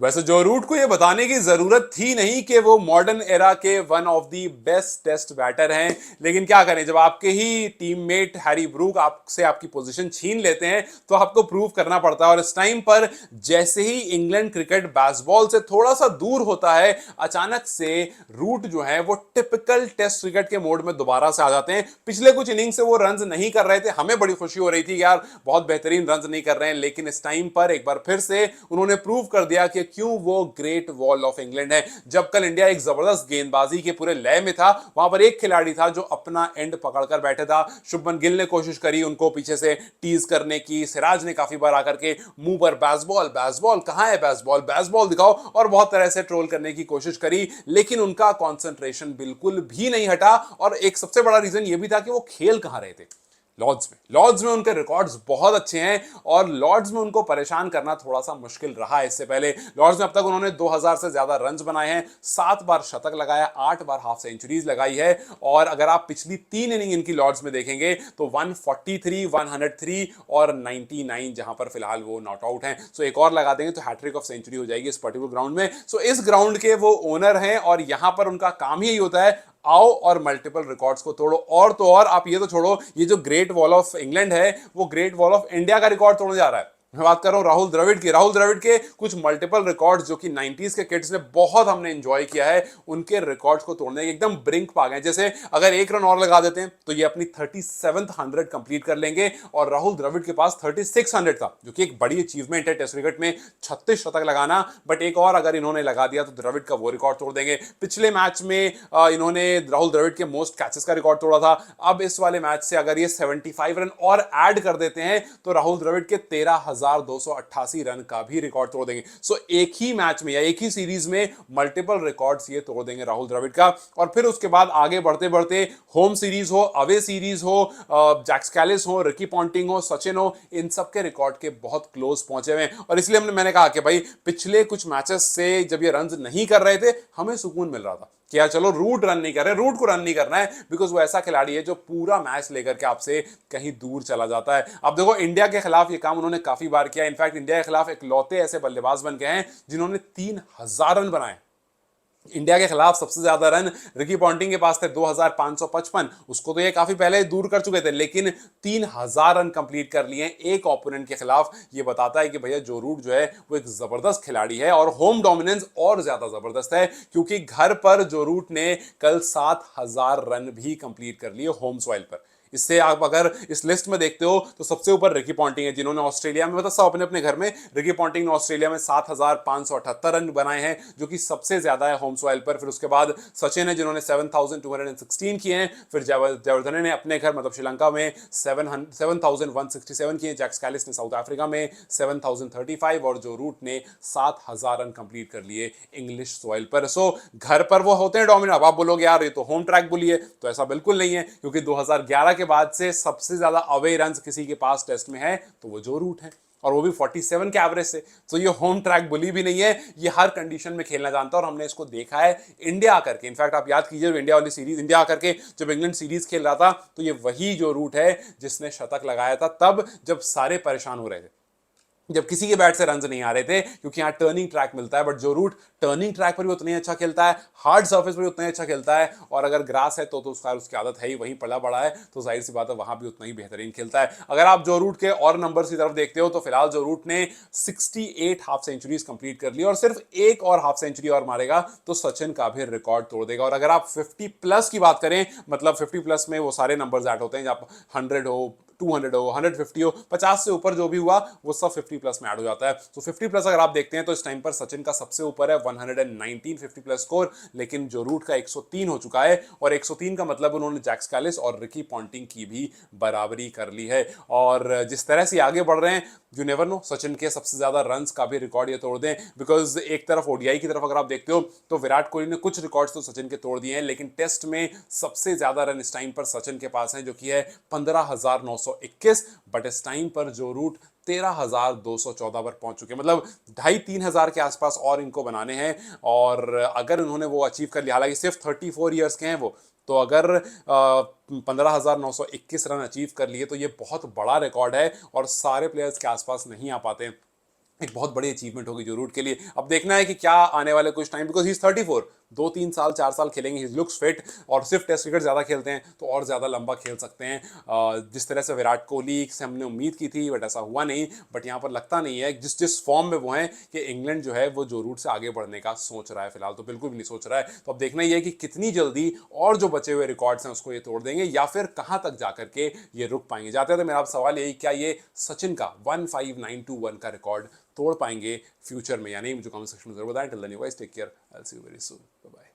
वैसे जो रूट को ये बताने की जरूरत थी नहीं कि वो मॉडर्न एरा के one of the best test batter हैं, लेकिन क्या करें, जब आपके ही टीममेट हैरी ब्रूक आपसे आपकी पोजीशन छीन लेते हैं तो आपको प्रूव करना पड़ता है। और इस टाइम पर जैसे ही इंग्लैंड क्रिकेट बेसबॉल से थोड़ा सा दूर होता है, अचानक से रूट जो है वो टिपिकल टेस्ट क्रिकेट के मोड में दोबारा से आ जाते हैं। पिछले कुछ इनिंग से वो रन्स नहीं कर रहे थे, हमें बड़ी खुशी हो रही थी यार बहुत बेहतरीन रन्स नहीं कर रहे हैं, लेकिन इस टाइम पर एक बार फिर से उन्होंने प्रूव कर दिया कि क्यों वो ग्रेट वॉल ऑफ इंग्लैंड है। जब कल इंडिया एक जबरदस्त गेंदबाजी के पूरे लय में था, वहां पर एक खिलाड़ी था जो अपना एंड पकड़कर बैठे था। शुभमन गिल ने कोशिश करी उनको पीछे से टीज करने की, सिराज ने काफी बार आकर के मुंह पर बेसबॉल बेसबॉल कहां है, बेसबॉल बेसबॉल दिखाओ, और बहुत तरह से ट्रोल करने की कोशिश करी, लेकिन उनका कंसंट्रेशन बिल्कुल भी नहीं हटा। और एक सबसे बड़ा रीजन यह भी था कि वो खेल कहां रहे थे, लॉर्ड्स में उनके रिकॉर्ड्स बहुत अच्छे हैं, और लॉर्ड्स में उनको परेशान करना थोड़ा सा मुश्किल रहा है। इससे पहले लॉर्ड्स में अब तक उन्होंने 2000 से ज्यादा रन्स बनाए हैं, 7 बार शतक लगाया, 8 बार हाफ सेंचुरीज लगाई है। और अगर आप पिछली 3 इनिंग इनकी लॉर्ड्स में देखेंगे तो 143, 103 और 99, जहां पर फिलहाल वो नॉट आउट हैं। सो एक और लगा देंगे तो हैट्रिक ऑफ सेंचुरी हो जाएगी इस पर्टिकुलर ग्राउंड में। सो इस ग्राउंड के वो ओनर हैं, और यहां पर उनका काम ही यही होता है, आओ और मल्टीपल रिकॉर्ड्स को तोड़ो। और तो और आप ये तो छोड़ो, ये जो ग्रेट वॉल ऑफ इंग्लैंड है वो ग्रेट वॉल ऑफ इंडिया का रिकॉर्ड तोड़ने जा रहा है। मैं बात कर रहा हूं राहुल द्रविड़ की। राहुल द्रविड़ के कुछ मल्टीपल रिकॉर्ड्स जो कि 90s के किड्स ने बहुत हमने एंजॉय किया है, उनके रिकॉर्ड्स को तोड़ने के एकदम ब्रिंक पा गए। जैसे अगर एक रन और लगा देते हैं तो ये अपनी 3700 कंप्लीट कर लेंगे, और राहुल द्रविड़ के पास 3600 था, जो कि एक बड़ी अचीवमेंट है टेस्ट क्रिकेट में 36 शतक लगाना। बट एक और अगर इन्होंने लगा दिया तो द्रविड़ का वो रिकॉर्ड तोड़ देंगे। पिछले मैच में इन्होंने राहुल द्रविड़ के मोस्ट कैचेस का रिकॉर्ड तोड़ा था। अब इस वाले मैच से अगर ये 75 रन और ऐड कर देते हैं तो राहुल द्रविड़ के 13,288 रन का भी रिकॉर्ड तोड़ देंगे। सो एक ही मैच में या एक ही सीरीज में मल्टीपल रिकॉर्ड्स ये तोड़ देंगे राहुल द्रविड़ का। और फिर उसके बाद आगे बढ़ते बढ़ते होम सीरीज हो, अवे सीरीज हो, जैक स्कैलिस हो, रिकी पॉन्टिंग हो, सचिन हो, इन सब के रिकॉर्ड के बहुत क्लोज पहुंचे हुए हैं। और इसलिए मैंने कहा कि भाई पिछले कुछ मैचेस से जब ये रन नहीं कर रहे थे, हमें सुकून मिल रहा था कि यार चलो रूट रन नहीं कर रहे, रूट को रन नहीं करना है, बिकॉज वो ऐसा खिलाड़ी है जो पूरा मैच लेकर के आपसे कहीं दूर चला जाता है। अब देखो इंडिया के खिलाफ ये काम उन्होंने काफी बार किया। इनफैक्ट इंडिया के खिलाफ इकलौते ऐसे बल्लेबाज बन गए हैं जिन्होंने 3000 रन बनाए। इंडिया के खिलाफ सबसे ज्यादा रन रिकी पॉन्टिंग के पास थे 2555, उसको तो ये काफी पहले दूर कर चुके थे, लेकिन 3000 रन कंप्लीट कर लिए एक ओपोनेंट के खिलाफ। ये बताता है कि भैया जो रूट जो है वो एक जबरदस्त खिलाड़ी है। और होम डोमिनेंस और ज्यादा जबरदस्त है, क्योंकि घर पर जो रूट ने कल 7000 रन भी कंप्लीट कर लिए होम सॉइल पर। इससे आप अगर इस लिस्ट में देखते हो तो सबसे ऊपर रिकी पॉन्टिंग है, जिन्होंने ऑस्ट्रेलिया में, मतलब सब अपने अपने घर में, रिकी पॉन्टिंग ने ऑस्ट्रेलिया में 7578 रन बनाए हैं, जो कि सबसे ज्यादा है होम सॉइल पर। फिर उसके बाद सचिन है जिन्होंने 7216 किए हैं। फिर जयवर्धने ने अपने घर मतलब श्रीलंका में 7167 किए। जैक स्कैलिस ने साउथ अफ्रीका में 7035, और जो रूट ने 7000 रन कंप्लीट कर लिए इंग्लिश सॉइल पर। सो घर पर वो होते हैं डोमिनेट। अब आप बोलोगे यार ये तो होम ट्रैक बुली है, तो ऐसा बिल्कुल नहीं है, क्योंकि 2011 के बाद से सबसे ज्यादा अवे रन किसी के पास टेस्ट में है तो वो जो रूट है, और वो भी 47 के एवरेज से। तो ये होम ट्रैक बुली भी नहीं है, ये हर कंडीशन में खेलना जानता है, और हमने इसको देखा है इंडिया आकर के। इनफैक्ट आप याद कीजिए इंडिया वाली सीरीज, इंडिया आकर के जब इंग्लैंड सीरीज खेल रहा था तो ये वही जो रूट है जिसने शतक लगाया था तब जब सारे परेशान हो रहे थे, जब किसी के बैट से रन नहीं आ रहे थे, क्योंकि यहाँ टर्निंग ट्रैक मिलता है। बट जो रूट टर्निंग ट्रैक पर भी उतना ही अच्छा खेलता है, हार्ड सर्फेस पर भी उतना ही अच्छा खेलता है, और अगर ग्रास है तो उसकी आदत है ही, वहीं पला बड़ा है, तो जाहिर सी बात है वहां भी उतना ही बेहतरीन खेलता है। अगर आप जो रूट के और नंबर्स की तरफ देखते हो तो फिलहाल जो रूट ने 68 हाफ सेंचुरीज कंप्लीट कर ली, और सिर्फ एक और हाफ सेंचुरी और मारेगा तो सचिन का भी रिकॉर्ड तोड़ देगा। और अगर आप 50 प्लस की बात करें, मतलब 50 प्लस में वो सारे नंबर्स ऐड होते हैं, जब 100 हो, 200 हो, 150 हो, 50 से ऊपर जो भी हुआ वो सब 50 प्लस में ऐड हो जाता है। तो 50 प्लस अगर आप देखते हैं तो इस टाइम पर सचिन का सबसे ऊपर है 119 50 प्लस स्कोर, लेकिन जो रूट का 103 हो चुका है, और 103 का मतलब उन्होंने जैक स्कैलिस और रिकी पॉन्टिंग की भी बराबरी कर ली है। और जिस तरह से आगे बढ़ रहे हैं, यू नेवर नो, सचिन के सबसे ज्यादा रन्स का भी रिकॉर्ड ये तोड़ दें। बिकॉज एक तरफ ओडीआई की तरफ अगर आप देखते हो तो विराट कोहली ने कुछ रिकॉर्ड्स तो सचिन के तोड़ दिए हैं, लेकिन टेस्ट में सबसे ज्यादा रन इस टाइम पर सचिन के पास हैं, जो कि है 15,921। बट इस टाइम पर जो रूट 13,214 पर पहुंच चुके हैं, मतलब 2,500-3,000 के आसपास और इनको बनाने हैं। और अगर उन्होंने वो अचीव कर लिया, हालांकि सिर्फ 34 ईयर्स के हैं वो, तो अगर 15,921 रन अचीव कर लिए तो ये बहुत बड़ा रिकॉर्ड है, और सारे प्लेयर्स के आसपास नहीं आ पाते। एक बहुत बड़ी अचीवमेंट होगी जो रूट के लिए। अब देखना है कि क्या आने वाले कुछ टाइम, बिकॉज ही इज 34, 2-3 साल 4 साल खेलेंगे, ही लुक्स फिट, और सिर्फ टेस्ट क्रिकेट ज़्यादा खेलते हैं तो और ज़्यादा लंबा खेल सकते हैं। जिस तरह से विराट कोहली से हमने उम्मीद की थी बट ऐसा हुआ नहीं, बट यहाँ पर लगता नहीं है जिस जिस फॉर्म में वो हैं कि इंग्लैंड जो है वो जो रूट से आगे बढ़ने का सोच रहा है। फिलहाल तो बिल्कुल भी नहीं सोच रहा है। तो अब देखना ही है कि कितनी जल्दी और जो बचे हुए रिकॉर्ड्स हैं उसको ये तोड़ देंगे, या फिर कहाँ तक जाकर के ये रुक पाएंगे। जाते थे मेरा आप सवाल यही, क्या ये सचिन का 15921 का रिकॉर्ड तोड़ पाएंगे फ्यूचर में या नहीं? मुझे कमेंट सेक्शन में जरूर बताएं। Till then you guys take care, I will see you very soon, bye bye.